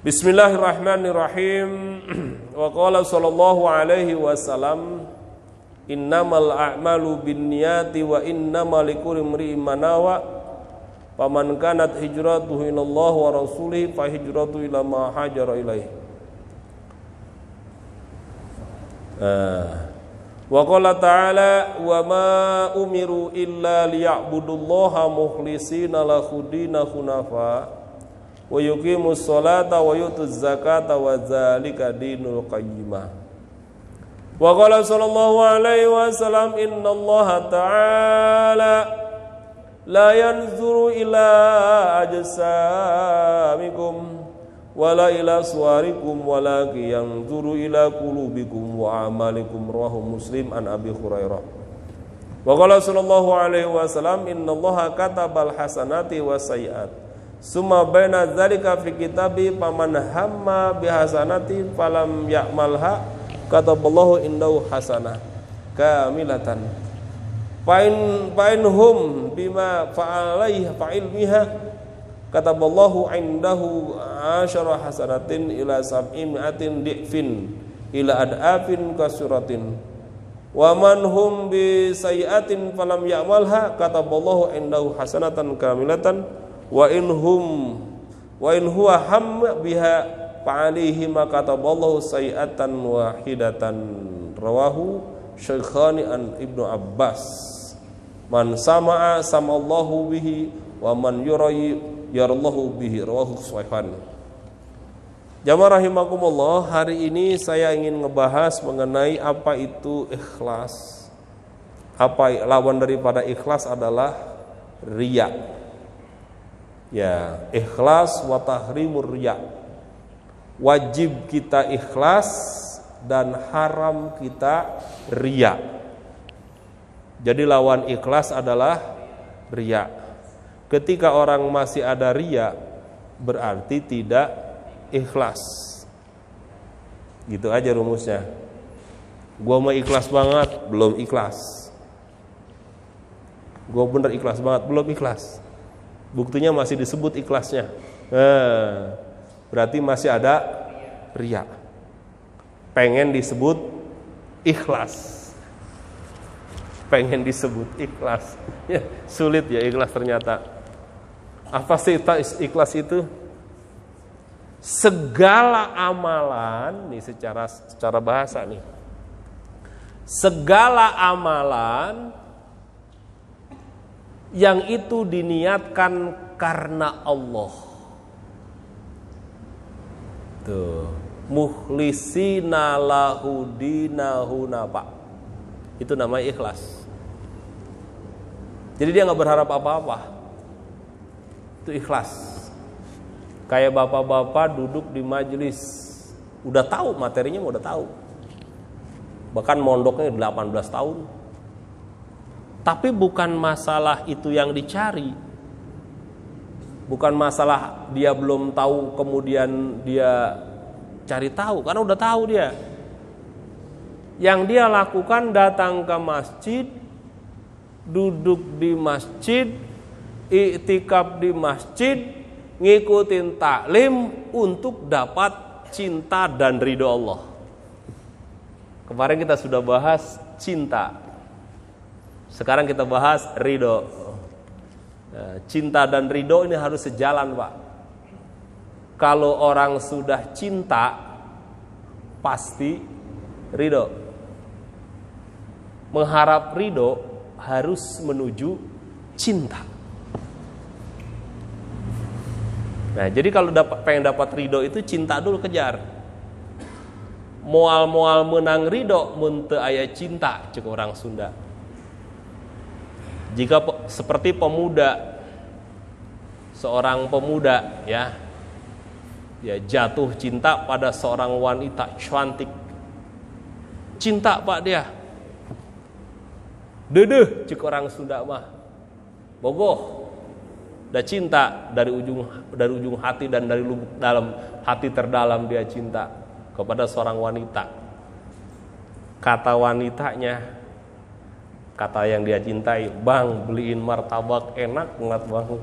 Bismillahirrahmanirrahim. Wa qala sallallahu alaihi wasallam, innamal a'malu binniyati wa innamal likulli imri'in ma nawa. Faman kanat hijratuhu ilallah wa rasulih fa hijratuhu ila ma hajara ilaih. Wa qala ta'ala, wa ma umiru illa liya'budullaha mukhlishina lahu dina hunafa wa yuqimus sholata wa yutuz zakata wa dzalika dinul qayyimah. Wa qala sallallahu alaihi wasallam, innallaha ta'ala la yanzuru ila ajsamikum wala ila suwarikum walakin yanzuru ila qulubikum wa amalikum. Rawahu Muslim an Abi Hurairah. Wa qala sallallahu alaihi wasallam, innallaha katabal hasanati was sayyi'at summa baina dzalika fi kitabi faman hamma bihasanati falam ya'malha kataballahu indahu hasanah kamilatan fa'inhum bima fa'alaiha fa'ilmiha kataballahu indahu asyara hasanatin ila sab'imi'atin di'fin ila ad'afin kasuratin wa man hum bi sayyi'atin falam ya'malha kataballahu indahu hasanatan kamilatan wa in huwa hamma biha fa'alihi ma kataballahu sayyi'atan wahidatan. Rawahu Syaikhani an Ibnu Abbas. Man sama'a samallahu bihi wa man yurayi yarallahu bihi. Rawahu Sahihani. Jamaah rahimakumullah, hari ini saya ingin ngebahas mengenai apa itu ikhlas. Apa lawan daripada ikhlas adalah riya. Ya, ikhlas wa tahrimur riya. Wajib kita ikhlas dan haram kita riya. Jadi lawan ikhlas adalah riya. Ketika orang masih ada riya, berarti tidak ikhlas. Gitu aja rumusnya. Gua mau ikhlas banget, belum ikhlas. Gua bener ikhlas banget, belum ikhlas. Buktinya masih disebut ikhlasnya. Berarti masih ada riya. Pengen disebut ikhlas. Pengen disebut ikhlas. Ya, sulit ya ikhlas ternyata. Apa sih ikhlas itu? Segala amalan nih secara bahasa nih. Segala amalan yang itu diniatkan karena Allah. Tuh, mukhlisina lahu dinahu nafa. Itu namanya ikhlas. Jadi dia enggak berharap apa-apa. Itu ikhlas. Kayak bapak-bapak duduk di majelis, udah tahu materinya, udah tahu. Bahkan mondoknya 18 tahun. Tapi bukan masalah itu yang dicari. Bukan masalah dia belum tahu kemudian dia cari tahu, karena udah tahu dia. Yang dia lakukan datang ke masjid, duduk di masjid, iktikaf di masjid, ngikutin taklim untuk dapat cinta dan ridho Allah. Kemarin kita sudah bahas cinta. Sekarang kita bahas ridho. Cinta dan ridho ini harus sejalan, Pak. Kalau orang sudah cinta, pasti ridho. Mengharap ridho harus menuju cinta. Nah, jadi kalau pengen dapat ridho itu cinta dulu kejar. Moal-moal menang ridho mun teu aya cinta, cek orang Sunda. Jika seperti seorang pemuda ya jatuh cinta pada seorang wanita cantik, cinta Pak dia, dedeh cek orang Sunda mah, bogoh, dah cinta dari ujung hati dan dari lubuk dalam hati terdalam dia cinta kepada seorang wanita. Kata wanitanya, kata yang dia cintai, bang beliin martabak enak banget bang.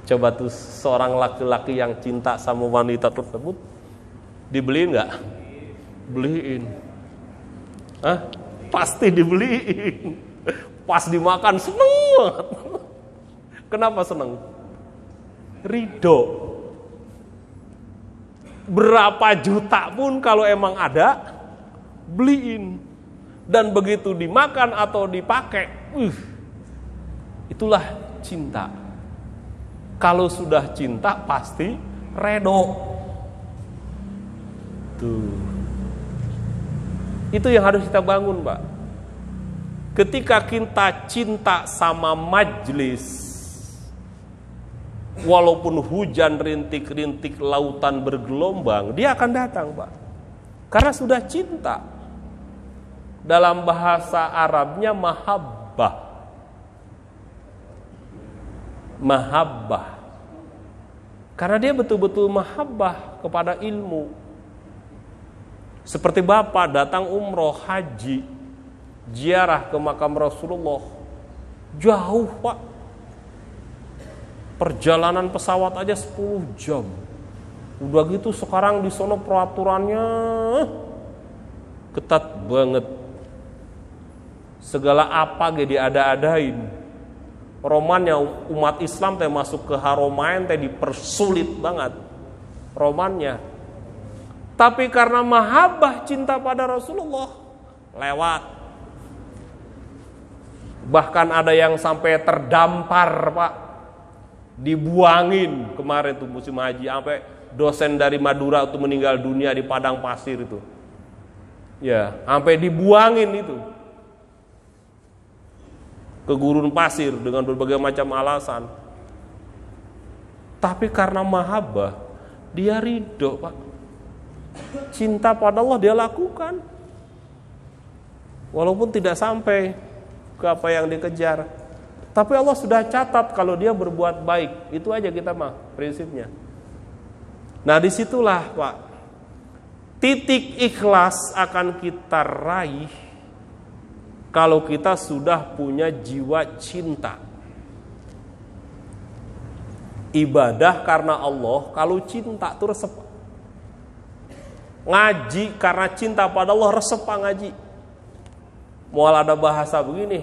Coba tuh seorang laki-laki yang cinta sama wanita tersebut, dibeliin nggak? Beliin. Hah? Pasti dibeliin. Pas dimakan seneng banget. Kenapa seneng? Ridho. Berapa juta pun kalau emang ada, beliin. Dan begitu dimakan atau dipakai, itulah cinta. Kalau sudah cinta pasti redo. Tuh. Itu yang harus kita bangun, Pak. Ketika kita cinta sama majlis, walaupun hujan rintik-rintik, lautan bergelombang, dia akan datang, Pak. Karena sudah cinta. Dalam bahasa Arabnya mahabbah. Mahabbah. Karena dia betul-betul mahabbah kepada ilmu. Seperti Bapak datang umroh, haji, ziarah ke makam Rasulullah. Jauh, Pak. Perjalanan pesawat aja 10 jam. Udah gitu sekarang di sono peraturannya ketat banget. Segala apa ge diada-adain. Romannya umat Islam teh masuk ke Haromain teh dipersulit banget romannya. Tapi karena mahabbah cinta pada Rasulullah lewat. Bahkan ada yang sampai terdampar, Pak. Dibuangin kemarin tuh musim haji, sampai dosen dari Madura itu meninggal dunia di padang pasir itu. Ya, sampai dibuangin itu ke gurun pasir dengan berbagai macam alasan. Tapi karena mahabbah, dia ridho, Pak. Cinta pada Allah dia lakukan. Walaupun tidak sampai ke apa yang dikejar. Tapi Allah sudah catat kalau dia berbuat baik. Itu aja kita mah prinsipnya. Nah disitulah, Pak, titik ikhlas akan kita raih kalau kita sudah punya jiwa cinta. Ibadah karena Allah, kalau cinta itu resep. Ngaji karena cinta pada Allah, resep ngaji. Mual ada bahasa begini,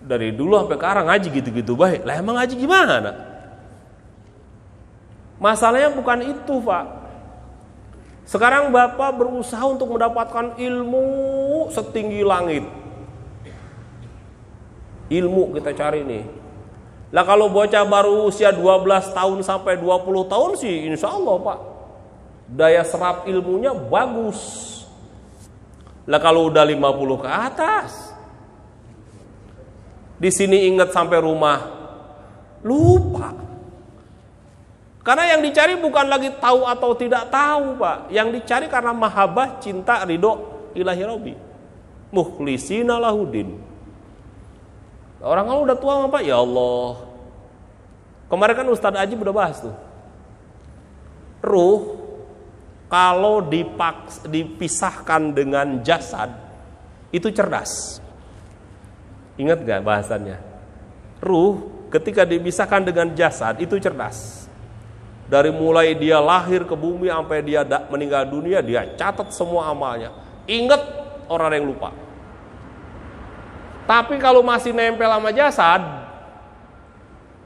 dari dulu sampai sekarang ngaji gitu-gitu baik. Lah emang ngaji gimana? Masalahnya bukan itu, Pak. Sekarang Bapak berusaha untuk mendapatkan ilmu setinggi langit. Ilmu kita cari nih. Lah kalau bocah baru usia 12 tahun sampai 20 tahun sih insya Allah, Pak, daya serap ilmunya bagus. Lah kalau udah 50 ke atas, di sini ingat sampai rumah lupa. Karena yang dicari bukan lagi tahu atau tidak tahu, Pak. Yang dicari karena mahabbah, cinta, ridho ilahi rabbi. Mukhlisina lahudin. Orang kalau udah tua apa? Ya Allah. Kemarin kan Ustadz Ajib udah bahas tuh. Ruh kalau dipisahkan dengan jasad itu cerdas. Ingat gak bahasannya? Ruh ketika dipisahkan dengan jasad itu cerdas. Dari mulai dia lahir ke bumi sampai dia meninggal dunia, dia catat semua amalnya. Ingat orang yang lupa. Tapi kalau masih nempel sama jasad,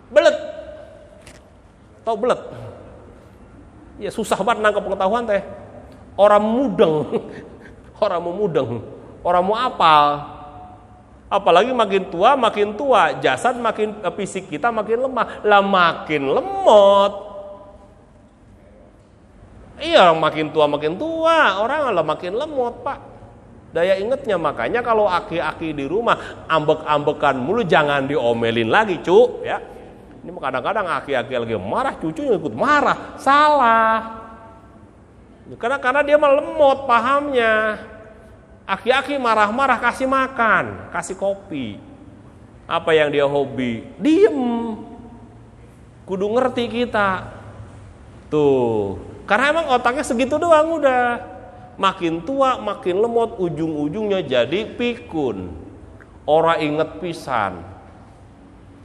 belet. Tahu belet? Ya susah banget nangkep pengetahuan teh. Orang mudeng. Orang mau mudeng. Orang mau apal. Apalagi makin tua, jasad makin, fisik kita makin lemah. Lah makin lemot. Iya, makin tua, orang lah makin lemot, Pak. Daya ingetnya, makanya kalau aki-aki di rumah ambek-ambekan mulu, jangan diomelin lagi, cu, ya. Ini kadang-kadang aki-aki lagi marah, cucunya ikut marah, salah. Karena dia mah lemot pahamnya. Aki-aki marah-marah kasih makan, kasih kopi. Apa yang dia hobi, diem. Kudu ngerti kita. Tuh, karena emang otaknya segitu doang udah. Makin tua, makin lemot, ujung-ujungnya jadi pikun. Ora inget pisan.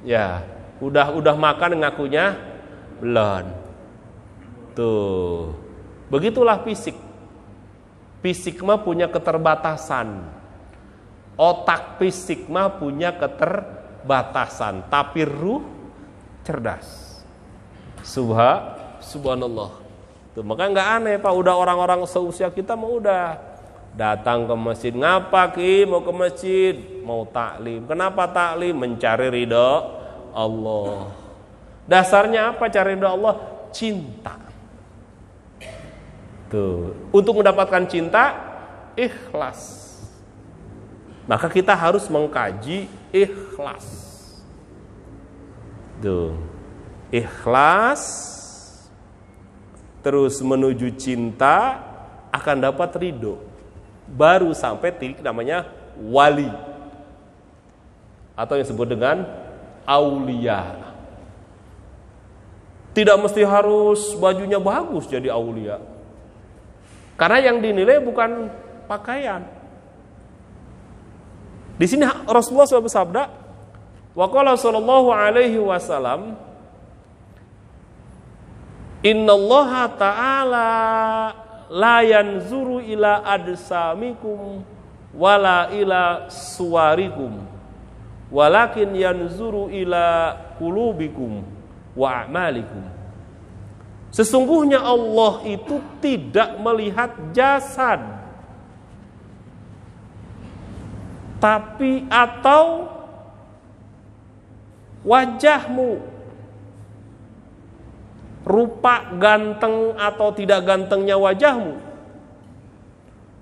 Ya, udah makan ngakunya Belum. Tuh. Begitulah fisik. Fisik mah punya keterbatasan. Otak fisik mah punya keterbatasan, tapi ruh cerdas. Subhanallah. Tuh, maka nggak aneh Pak, udah orang-orang seusia kita mau udah datang ke masjid. Ngapa Ki mau ke masjid? Mau taklim. Kenapa taklim? Mencari ridho Allah. Dasarnya apa cari ridho Allah? Cinta. Tuh, untuk mendapatkan cinta, ikhlas. Maka kita harus mengkaji ikhlas. Tuh, ikhlas terus menuju cinta akan dapat ridho. Baru sampai titik namanya wali. Atau yang disebut dengan aulia. Tidak mesti harus bajunya bagus jadi aulia. Karena yang dinilai bukan pakaian. Di sini Rasulullah SAW bersabda, wa qala sallallahu alaihi wasallam, innallaha ta'ala la yanzuru ila adsamikum wala ila suwarikum walakin yanzuru ila qulubikum wa a'malikum. Sesungguhnya Allah itu tidak melihat jasad, tapi atau wajahmu, rupa ganteng atau tidak gantengnya wajahmu.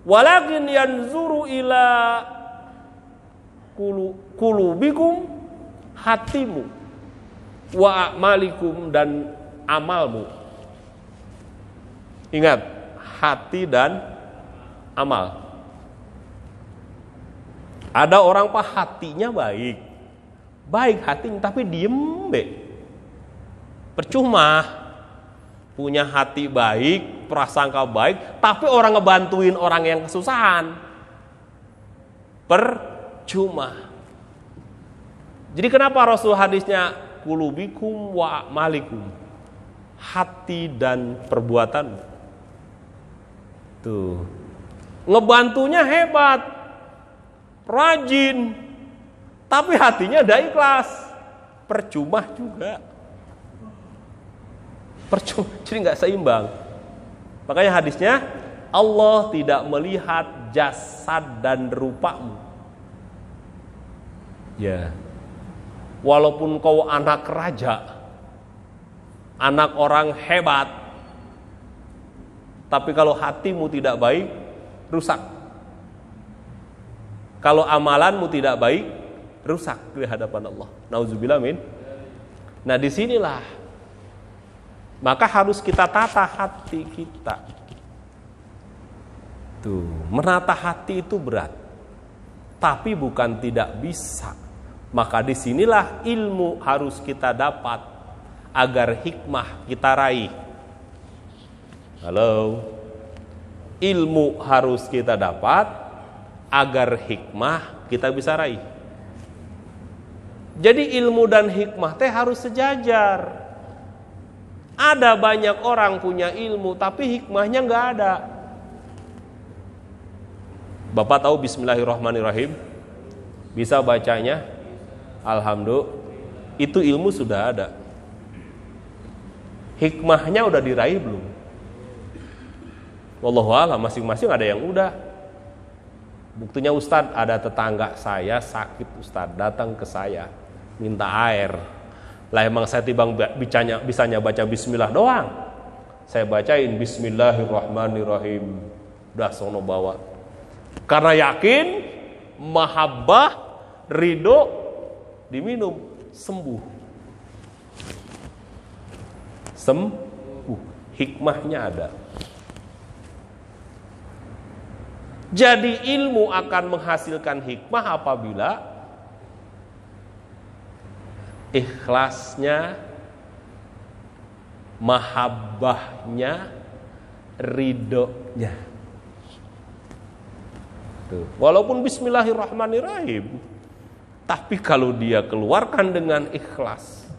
Walakin yanzuru ila qulubikum, hatimu, wa a'malikum, dan amalmu. Ingat, hati dan amal. Ada orang Pak hatinya baik hatinya tapi diem be. Percuma punya hati baik, prasangka baik, tapi orang ngebantuin orang yang kesusahan. Percuma. Jadi kenapa Rasul hadisnya qulubikum wa a'malikum? Hati dan perbuatan. Tuh. Ngebantunya hebat, rajin, tapi hatinya tidak ikhlas. Percuma juga. Percuma, jadi nggak seimbang. Makanya hadisnya, Allah tidak melihat jasad dan rupamu. Ya, walaupun kau anak raja, anak orang hebat, tapi kalau hatimu tidak baik, rusak. Kalau amalanmu tidak baik, rusak di hadapan Allah. Nauzubillah min. Nah, disinilah maka harus kita tata hati kita. Tuh, menata hati itu berat, tapi bukan tidak bisa. Maka disinilah ilmu harus kita dapat agar hikmah kita raih. Halo, ilmu harus kita dapat agar hikmah kita bisa raih. Jadi ilmu dan hikmah teh harus sejajar. Ada banyak orang punya ilmu tapi hikmahnya nggak ada. Bapak tahu Bismillahirrahmanirrahim? Bisa bacanya? Alhamdulillah. Itu ilmu sudah ada. Hikmahnya udah diraih belum? Wallahualam, masing-masing ada yang udah. Buktinya Ustadz, ada tetangga saya sakit Ustadz, datang ke saya minta air. Lah emang saya timbang bisanya baca bismillah doang. Saya bacain Bismillahirrahmanirrahim. Udah sono bawa. Karena yakin, mahabbah, ridho, diminum, sembuh. Hikmahnya ada. Jadi ilmu akan menghasilkan hikmah apabila ikhlasnya, mahabbahnya, ridhonya. Tuh. Walaupun Bismillahirrahmanirrahim, tapi kalau dia keluarkan dengan ikhlas,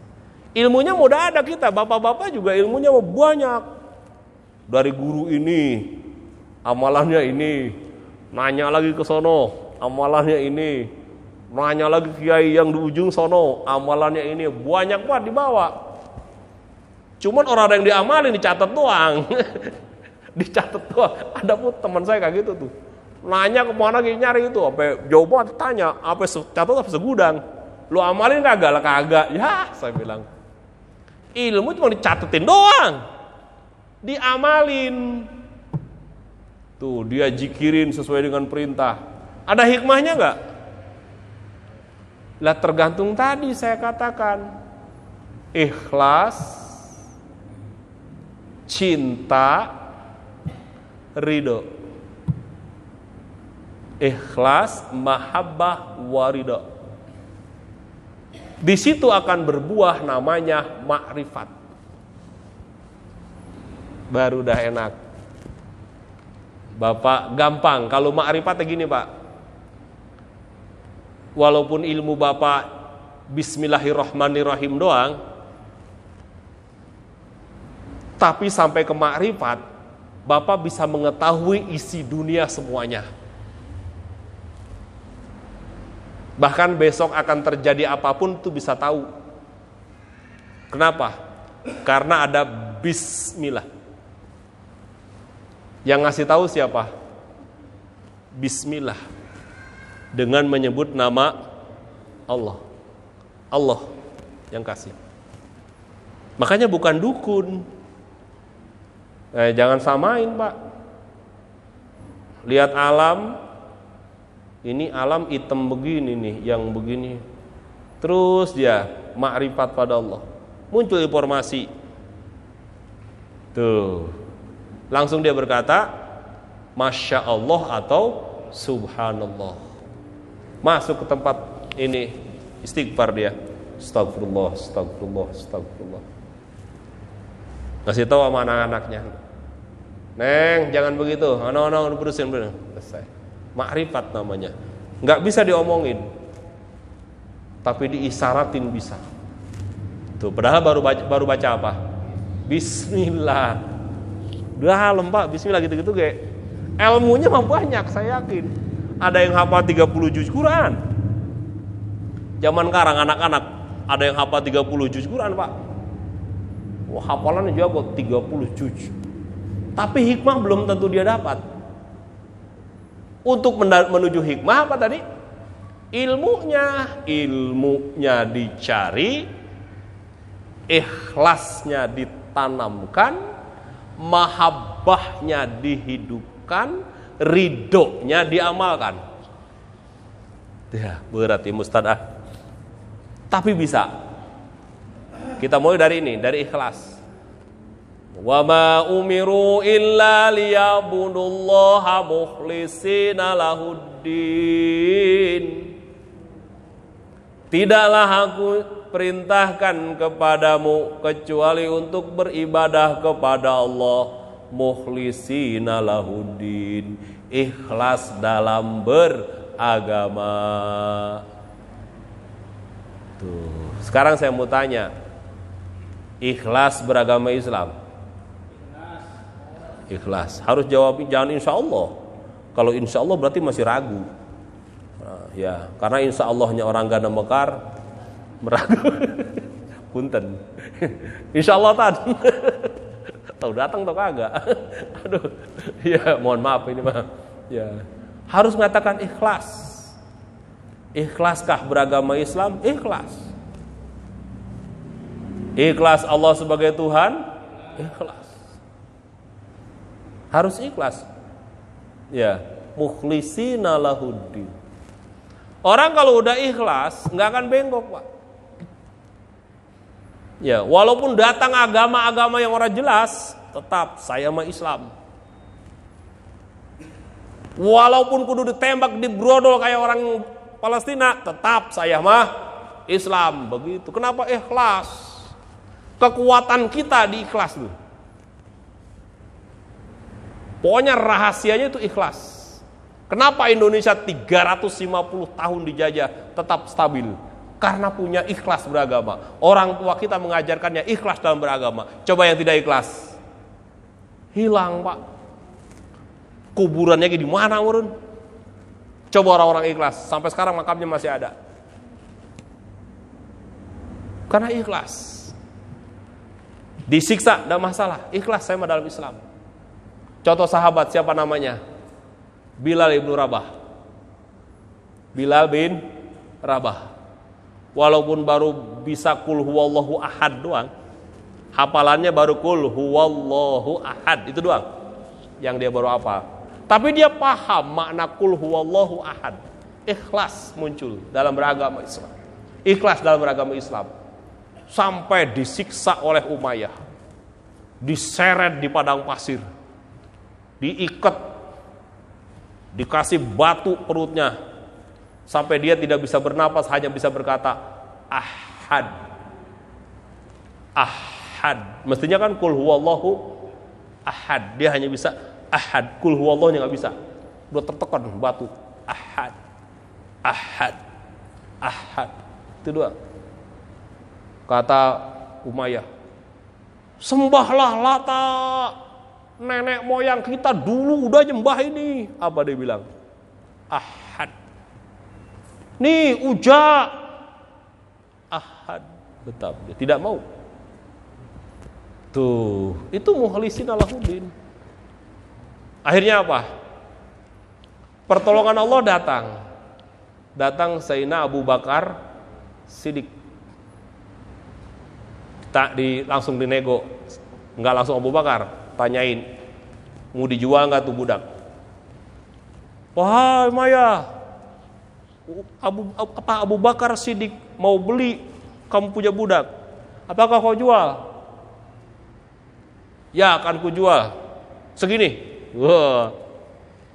Ilmunya udah ada kita, bapak-bapak juga ilmunya banyak. Dari guru ini, amalannya ini, nanya lagi ke sono, amalannya ini, nanya lagi kiai yang di ujung sono, amalannya ini, banyak banget dibawa. Cuman orang yang diamalin dicatat doang. Dicatat doang. Ada pun teman saya kayak gitu tuh. Nanya kemana lagi nyari itu, sampai jauh banget tanya, apa catat apa segudang. Lu amalin kagak lah kagak. Ya, saya bilang. Ilmu cuma dicatetin doang. Diamalin. Tuh, dia jikirin sesuai dengan perintah. Ada hikmahnya enggak? Lah tergantung tadi saya katakan. Ikhlas, cinta, ridho. Ikhlas, mahabbah, waridho. Di situ akan berbuah namanya makrifat. Baru dah enak. Bapak gampang. Kalau makrifat gini Pak. Walaupun ilmu Bapak Bismillahirrahmanirrahim doang, tapi sampai ke makrifat, Bapak bisa mengetahui isi dunia semuanya. Bahkan besok akan terjadi apapun itu bisa tahu. Kenapa? Karena ada Bismillah. Yang ngasih tahu siapa? Bismillah. Dengan menyebut nama Allah. Allah yang kasih. Makanya bukan dukun. Jangan samain Pak. Lihat alam. Ini alam hitam begini nih, yang begini. Terus dia makrifat pada Allah. Muncul informasi. Tuh. Langsung dia berkata, Masya Allah atau Subhanallah. Masuk ke tempat ini, istighfar dia. Astagfirullah, astagfirullah, astagfirullah. Ngasih tahu sama anak-anaknya. Neng, jangan begitu. Ano, berusin. Selesai. Makrifat namanya. Nggak bisa diomongin. Tapi diisyaratin bisa. Tuh, padahal baru baca apa? Bismillah. Dalam Pak, bismillah gitu-gitu kayak. Ilmunya mah banyak, saya yakin. Ada yang hafal 30 juz Quran. Zaman sekarang anak-anak ada yang hafal 30 juz Quran, Pak. Wah, hafalannya jago 30 juz. Tapi hikmah belum tentu dia dapat. Untuk menuju hikmah apa tadi? Ilmunya dicari, ikhlasnya ditanamkan, mahabbahnya dihidupkan, ridhonya diamalkan. Ya, berat ya Ustaz. Tapi bisa. Kita mulai dari ini, dari ikhlas. Wa ma umiru illa liyabudullaha mukhlishina lahuddin. Tidaklah aku perintahkan kepadamu kecuali untuk beribadah kepada Allah mukhlishina lahuddin, ikhlas dalam beragama. Tuh, sekarang saya mau tanya, ikhlas beragama Islam? Ikhlas. Harus jawab jangan insya Allah. Kalau insya Allah berarti masih ragu. Ya, karena insya Allahnya orang gana mekar meragu. Punten. Insya Allah tadi. Tahu datang atau kagak? Aduh. Ya, mohon maaf ini mah. Ya. Harus mengatakan ikhlas. Ikhlaskah beragama Islam? Ikhlas. Ikhlas Allah sebagai Tuhan? Ikhlas. Harus ikhlas. Ya, mukhlishina lahuddin. Orang kalau udah ikhlas nggak akan bengkok, Pak. Ya, walaupun datang agama-agama yang orang jelas, tetap saya mah Islam. Walaupun kudu ditembak di brodol kayak orang Palestina, tetap saya mah Islam. Begitu. Kenapa ikhlas? Kekuatan kita di ikhlas tuh. Pokoknya rahasianya itu ikhlas. Kenapa Indonesia 350 tahun dijajah tetap stabil? Karena punya ikhlas beragama. Orang tua kita mengajarkannya ikhlas dalam beragama. Coba yang tidak ikhlas, hilang Pak. Kuburannya di mana urun? Coba orang-orang ikhlas, sampai sekarang makamnya masih ada. Karena ikhlas. Disiksa, tidak masalah. Ikhlas saya dalam Islam. Contoh sahabat, siapa namanya? Bilal bin Rabah. Bilal bin Rabah. Walaupun baru bisa kul huwallahu ahad doang, hafalannya baru kul huwallahu ahad, itu doang yang dia baru hafal. Tapi dia paham makna kul huwallahu ahad. Ikhlas muncul dalam beragama Islam. Ikhlas dalam beragama Islam. Sampai disiksa oleh Umayyah, diseret di padang pasir, diikat, dikasih batu perutnya, sampai dia tidak bisa bernapas, hanya bisa berkata ahad, ahad. Mestinya kan kul huwallahu ahad, dia hanya bisa ahad, kul huwallahnya nggak bisa, udah tertekan batu, ahad, ahad, ahad, itu doang. Kata Umayyah, sembahlah Lata, nenek moyang kita dulu udah nyembah ini. Apa dia bilang? Ahad. Nih Uja, ahad. Tetap dia tidak mau. Tuh, itu mukhlisin Allahuddin. Akhirnya apa? Pertolongan Allah datang. Datang Sayyidina Abu Bakar Siddiq. Langsung dinego, nggak langsung Abu Bakar, tanyain, mau dijual nggak tuh budak? Wahai Maya, Abu Bakar Siddiq mau beli, kamu punya budak, apakah kau jual? Ya akan ku jual, segini. Wah,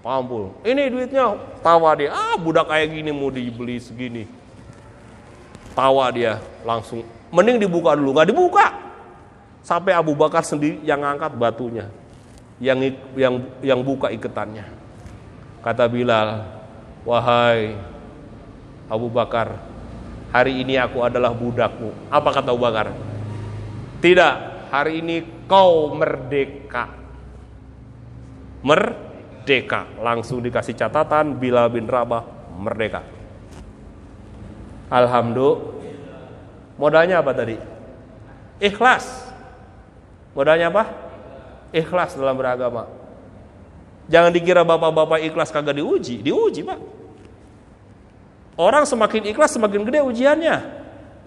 pampul. Ini duitnya, tawa dia. Budak kayak gini mau dibeli segini, tawa dia langsung. Mending dibuka dulu, nggak dibuka. Sampai Abu Bakar sendiri yang ngangkat batunya, yang buka iketannya. Kata Bilal, wahai Abu Bakar, hari ini aku adalah budakmu. Apa kata Abu Bakar? Tidak, hari ini kau merdeka. Merdeka. Langsung dikasih catatan, Bilal bin Rabah merdeka. Alhamdulillah. Modalnya apa tadi? Ikhlas. Modalnya apa? Ikhlas dalam beragama. Jangan dikira bapak-bapak ikhlas kagak diuji. Diuji Pak. Orang semakin ikhlas semakin gede ujiannya.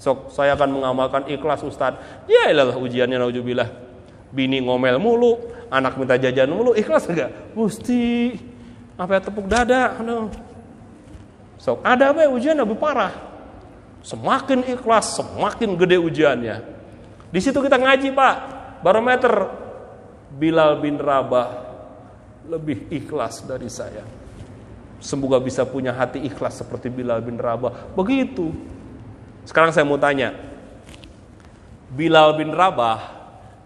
Sok saya akan mengamalkan ikhlas Ustaz. Ya iyalah ujiannya nauzubillah. Bini ngomel mulu, anak minta jajan mulu, ikhlas enggak? Mesti apa tepuk dada. Sok ada apa ujian lebih parah. Semakin ikhlas, semakin gede ujiannya. Di situ kita ngaji Pak, barometer. Bilal bin Rabah lebih ikhlas dari saya. Semoga bisa punya hati ikhlas seperti Bilal bin Rabah. Begitu. Sekarang saya mau tanya, Bilal bin Rabah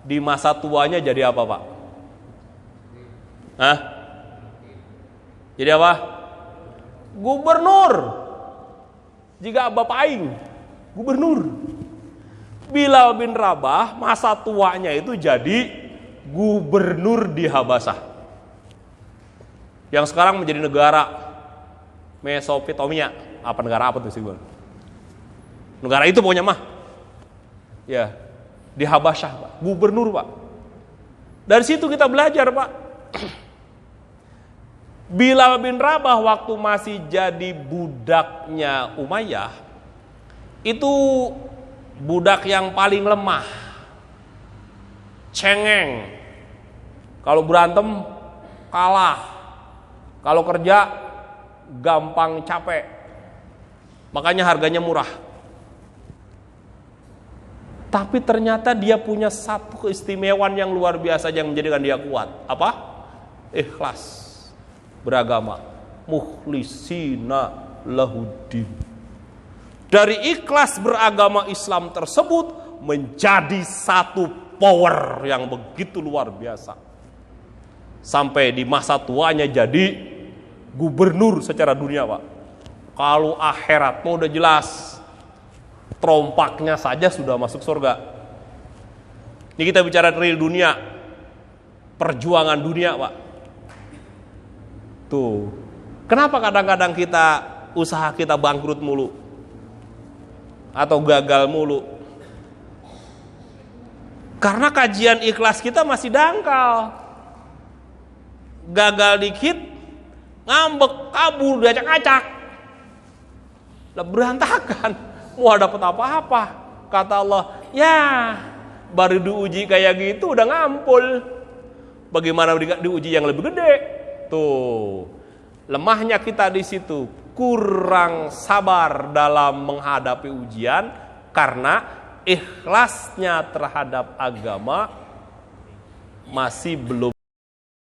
di masa tuanya jadi apa Pak? Hah? Jadi apa? Gubernur. Jika Bapak Aing, gubernur. Bilal bin Rabah masa tuanya itu jadi gubernur di Habasah, yang sekarang menjadi negara Mesopotamia. Apa negara apa tuh sih? Negara itu pokoknya mah. Ya, di Habasah Pak, gubernur Pak. Dari situ kita belajar Pak. Bilal bin Rabah waktu masih jadi budaknya Umayyah, itu budak yang paling lemah, cengeng. Kalau berantem kalah, kalau kerja gampang capek. Makanya harganya murah. Tapi ternyata dia punya satu keistimewaan yang luar biasa yang menjadikan dia kuat. Apa? Ikhlas beragama, mukhlisina lahuddin. Dari ikhlas beragama Islam tersebut menjadi satu power yang begitu luar biasa. Sampai di masa tuanya jadi gubernur secara dunia Pak. Kalau akhirat mau udah jelas, Terompaknya saja sudah masuk surga. Ini kita bicara real dunia, perjuangan dunia, Pak. Tuh, kenapa kadang-kadang usaha kita bangkrut mulu atau gagal mulu? Karena kajian ikhlas kita masih dangkal. Gagal dikit, ngambek, kabur, diacak-acak, berantakan. Mau dapat apa-apa? Kata Allah, ya baru diuji kayak gitu udah ngampul. Bagaimana diuji yang lebih gede? Tuh, lemahnya kita di situ, kurang sabar dalam menghadapi ujian karena ikhlasnya terhadap agama masih belum